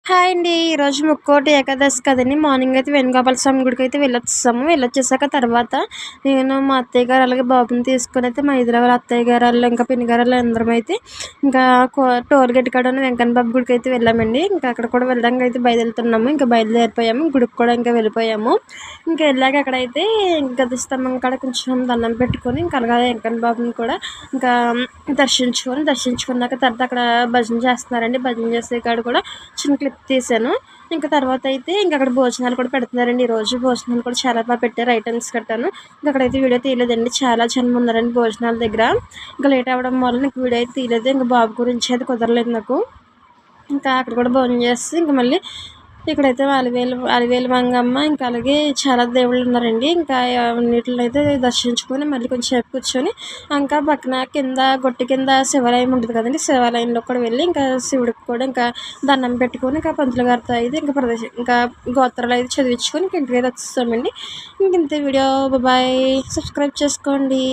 Hi అండి. ఈరోజు ముక్కోటి ఏకాదశి కదండీ! మార్నింగ్ అయితే వేణుగోపాల స్వామి గుడికైతే వెళ్ళొచ్చేసాము. వెళ్ళొచ్చేసాక తర్వాత నేను, మా అత్తయ్య గారు అలాగే బాబుని తీసుకొనైతే మా ఎదురుగాల అత్తయ్య గారాళ్ళు, ఇంకా పిన్ని గారాళ్ళు అందరమైతే ఇంకా టోల్ గేట్ కాడ ఉన్న వెంకన్న బాబు గుడికైతే వెళ్ళామండి. ఇంకా అక్కడ కూడా వెళ్ళడానికి అయితే బయలుదేరుతున్నాము. ఇంకా బయలుదేరిపోయాము. గుడికి కూడా ఇంకా వెళ్ళిపోయాము. ఇంకా వెళ్ళాక అక్కడైతే గది స్తంభం కాడ కొంచెం దండం పెట్టుకొని ఇంకా అలాగే వెంకన్న బాబుని కూడా ఇంకా దర్శించుకున్నాక తర్వాత అక్కడ భజన చేస్తున్నారండి. భజన చేసే కాడ కూడా చిన్న క్లిప్ తీశాను. ఇంకా తర్వాత అయితే ఇంక అక్కడ భోజనాలు కూడా పెడుతున్నారండి. ఈరోజు భోజనాలు కూడా చాలా బాగా పెట్టారు. ఐటమ్స్ కట్టాను. ఇంక అక్కడైతే వీడియో తీయలేదండి. చాలా జనం ఉన్నారండి భోజనాల దగ్గర. ఇంకా లేట్ అవ్వడం వల్ల ఇంక వీడియో అయితే తీయలేదు. ఇంక బాబు గురించి అయితే కుదరలేదు నాకు. ఇంకా అక్కడ కూడా భోజనం చేసి ఇంక మళ్ళీ ఇక్కడైతే అలివేలు మంగమ్మ ఇంకా అలాగే చాలా దేవుళ్ళు ఉన్నారండి. ఇంకా అన్నిటిని అయితే దర్శించుకొని మళ్ళీ కొంచెం సేపు కూర్చొని ఇంకా పక్కన కింద గొట్టు కింద శివాలయం ఉంటుంది కదండి. శివాలయంలో కూడా వెళ్ళి ఇంకా శివుడికి కూడా ఇంకా దండం పెట్టుకొని ఇంకా పంతులు గారితో అయితే ఇంకా గోత్రాలు అయితే చదివించుకొని ఇంక ఇంటికి అయితే వచ్చేస్తామండి. ఇంక ఇంతే వీడియో. బాయ్. సబ్స్క్రైబ్ చేసుకోండి.